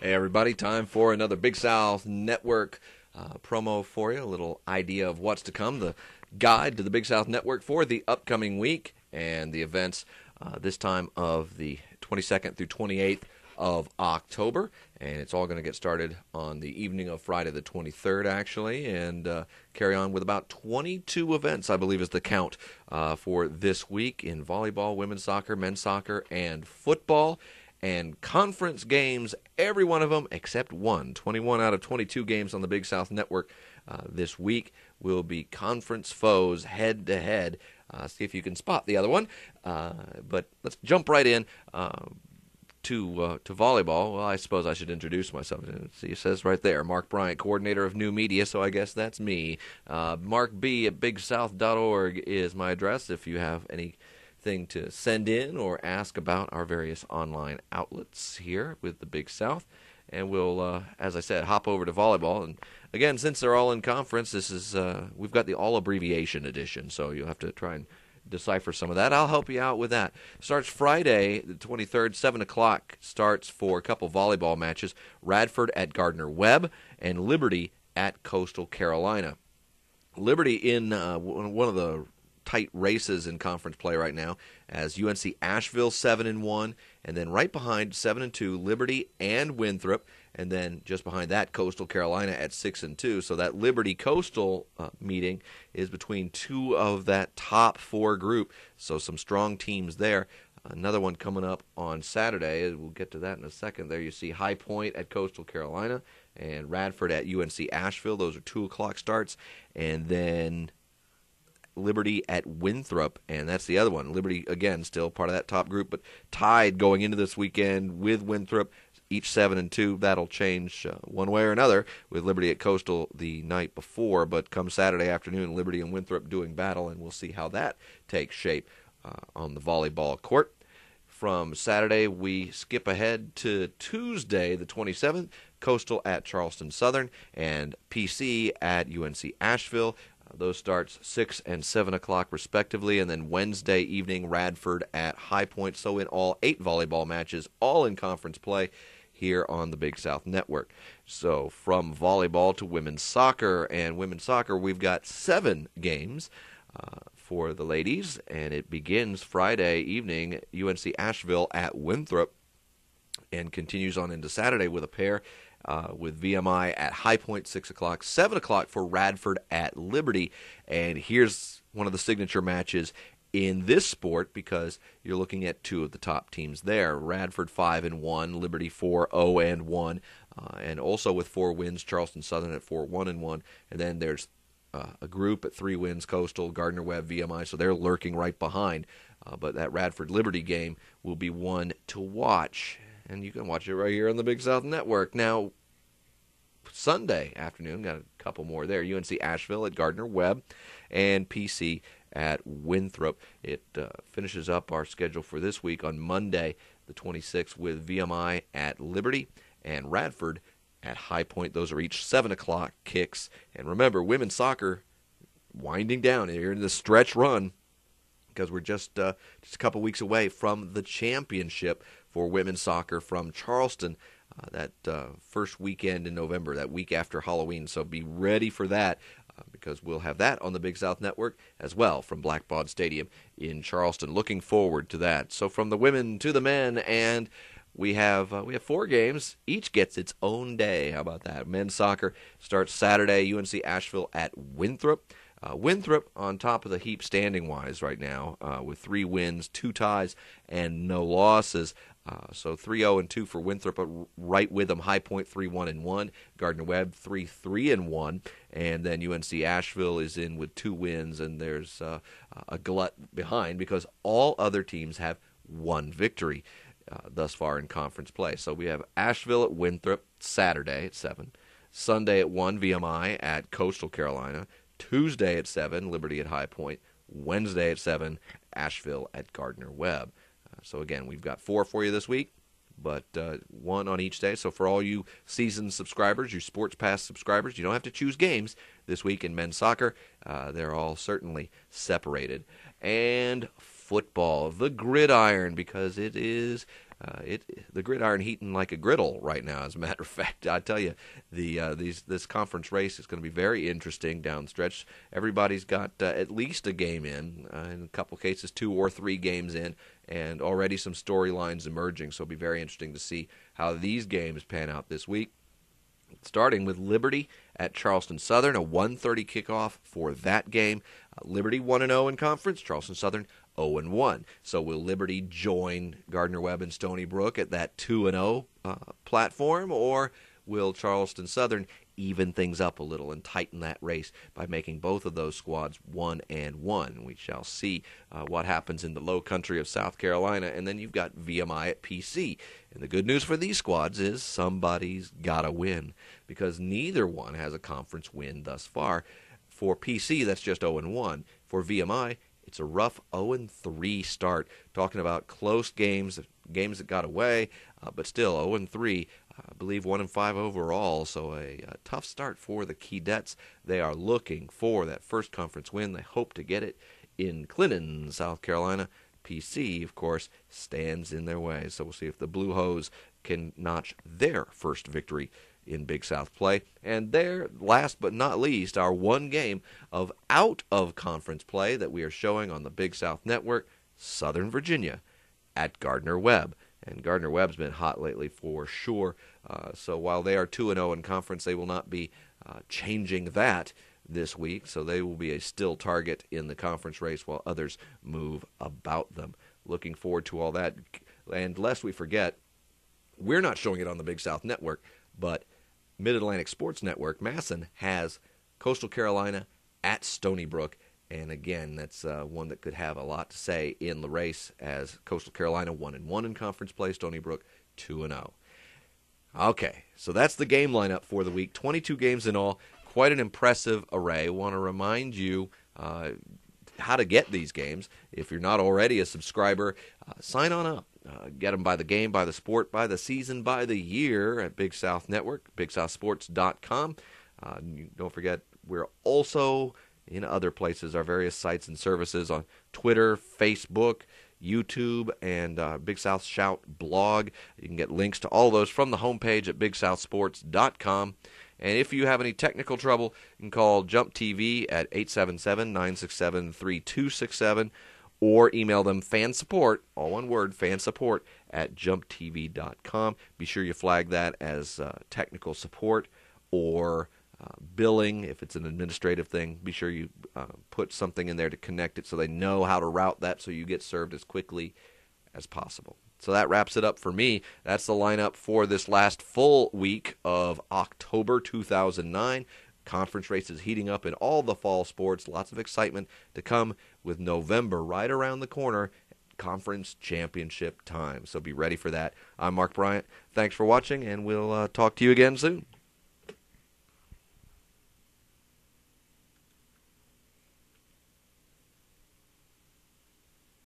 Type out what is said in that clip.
Hey everybody, time for another Big South Network promo for you. A little idea of what's to come. The guide to the Big South Network for the upcoming week and the events this time of the 22nd through 28th of October. And it's all going to get started on the evening of Friday the 23rd, actually, and carry on with about 22 events, I believe is the count for this week in volleyball, women's soccer, men's soccer, and football. And conference games, every one of them except one. 21 out of 22 games on the Big South Network this week will be conference foes head-to-head. See if you can spot the other one. But let's jump right in to volleyball. Well, I suppose I should introduce myself. See, it says right there, Mark Bryant, coordinator of new media, so I guess that's me. Mark B at bigsouth.org is my address if you have any thing to send in or ask about our various online outlets here with the Big South. And we'll, as I said, hop over to volleyball. And again, since they're all in conference, this is we've got the all abbreviation edition, so you'll have to try and decipher some of that. I'll help you out with that. Starts Friday, the 23rd, 7 o'clock, starts for a couple volleyball matches. Radford at Gardner-Webb and Liberty at Coastal Carolina. Liberty in one of the tight races in conference play right now as UNC Asheville 7-1, and then right behind 7-2 Liberty and Winthrop, and then just behind that Coastal Carolina at 6-2. So that Liberty Coastal meeting is between two of that top four group. So some strong teams there. Another one coming up on Saturday. We'll get to that in a second. There you see High Point at Coastal Carolina and Radford at UNC Asheville. Those are 2 o'clock starts, and then Liberty at Winthrop, and that's the other one. Liberty, again, still part of that top group, but tied going into this weekend with Winthrop, each 7-2. That'll change one way or another with Liberty at Coastal the night before, but come Saturday afternoon, Liberty and Winthrop doing battle, and we'll see how that takes shape on the volleyball court. From Saturday, we skip ahead to Tuesday, the 27th, Coastal at Charleston Southern, and PC at UNC Asheville. Those starts 6 and 7 o'clock respectively, and then Wednesday evening Radford at High Point. So in all, 8 volleyball matches, all in conference play here on the Big South Network. So from volleyball to women's soccer, and women's soccer we've got 7 games for the ladies, and it begins Friday evening, UNC Asheville at Winthrop, and continues on into Saturday with a pair with VMI at High Point, 6 o'clock, 7 o'clock for Radford at Liberty. And here's one of the signature matches in this sport because you're looking at 2 of the top teams there. Radford 5-1, Liberty 4-0-1, and also with 4 wins, Charleston Southern at 4-1-1. And then there's a group at 3 wins, Coastal, Gardner-Webb, VMI, so they're lurking right behind. But that Radford-Liberty game will be one to watch. And you can watch it right here on the Big South Network. Now, Sunday afternoon, got a couple more there. UNC Asheville at Gardner-Webb and PC at Winthrop. It finishes up our schedule for this week on Monday, the 26th, with VMI at Liberty and Radford at High Point. Those are each 7 o'clock kicks. And remember, women's soccer winding down here in the stretch run because we're just a couple weeks away from the championship for women's soccer from Charleston that first weekend in November, that week after Halloween. So be ready for that because we'll have that on the Big South Network as well from Blackbaud Stadium in Charleston. Looking forward to that. So from the women to the men, and we have 4 games. Each gets its own day. How about that? Men's soccer starts Saturday, UNC Asheville at Winthrop. Winthrop on top of the heap standing-wise right now with 3 wins, 2 ties, and no losses. So 3-0-2 for Winthrop, but right with them, High Point 3-1-1, Gardner-Webb 3-3-1, and then UNC Asheville is in with 2 wins, and there's a glut behind because all other teams have 1 victory thus far in conference play. So we have Asheville at Winthrop Saturday at 7, Sunday at 1, VMI at Coastal Carolina, Tuesday at 7, Liberty at High Point, Wednesday at 7, Asheville at Gardner-Webb. So again, we've got 4 for you this week, but 1 on each day. So for all you season subscribers, you Sports Pass subscribers, you don't have to choose games this week in men's soccer. They're all certainly separated. And football, the gridiron, because it is the gridiron heating like a griddle right now. As a matter of fact, I tell you, this conference race is going to be very interesting down the stretch. Everybody's got at least a game in a couple cases 2 or 3 games in, and already some storylines emerging. So it'll be very interesting to see how these games pan out this week. Starting with Liberty at Charleston Southern, a 1:30 kickoff for that game. Liberty 1-0 in conference, Charleston Southern 0-1. So will Liberty join Gardner-Webb and Stony Brook at that 2-0 platform, or will Charleston Southern even things up a little and tighten that race by making both of those squads 1-1? We shall see what happens in the low country of South Carolina. And then you've got VMI at PC. And the good news for these squads is somebody's got to win, because neither one has a conference win thus far. For PC, that's just 0-1. For VMI, it's a rough 0-3 start. Talking about close games that got away, but still 0-3. I believe 1-5 overall, so a tough start for the Keydets. They are looking for that first conference win. They hope to get it in Clinton, South Carolina. PC, of course, stands in their way. So we'll see if the Blue Hose can notch their first victory in Big South play. And there, last but not least, our one game of out-of-conference play that we are showing on the Big South Network, Southern Virginia at Gardner-Webb. And Gardner-Webb's been hot lately for sure. So while they are 2-0 in conference, they will not be changing that this week. So they will be a still target in the conference race while others move about them. Looking forward to all that. And lest we forget, we're not showing it on the Big South Network, but Mid-Atlantic Sports Network, Masson, has Coastal Carolina at Stony Brook. And again, that's one that could have a lot to say in the race, as Coastal Carolina 1-1 in conference play, Stony Brook 2-0. Okay, so that's the game lineup for the week. 22 games in all, quite an impressive array. I want to remind you how to get these games. If you're not already a subscriber, sign on up. Get them by the game, by the sport, by the season, by the year at Big South Network, BigSouthSports.com. Don't forget, we're also in other places, our various sites and services on Twitter, Facebook, YouTube, and Big South Shout blog. You can get links to all those from the homepage at BigSouthSports.com. And if you have any technical trouble, you can call Jump TV at 877-967-3267, or email them fansupport, all one word, fansupport, at jumptv.com. Be sure you flag that as technical support or billing. If it's an administrative thing, be sure you put something in there to connect it so they know how to route that so you get served as quickly as possible. So that wraps it up for me. That's the lineup for this last full week of October 2009. Conference races heating up in all the fall sports. Lots of excitement to come with November right around the corner. Conference championship time. So be ready for that. I'm Mark Bryant. Thanks for watching, and we'll talk to you again soon.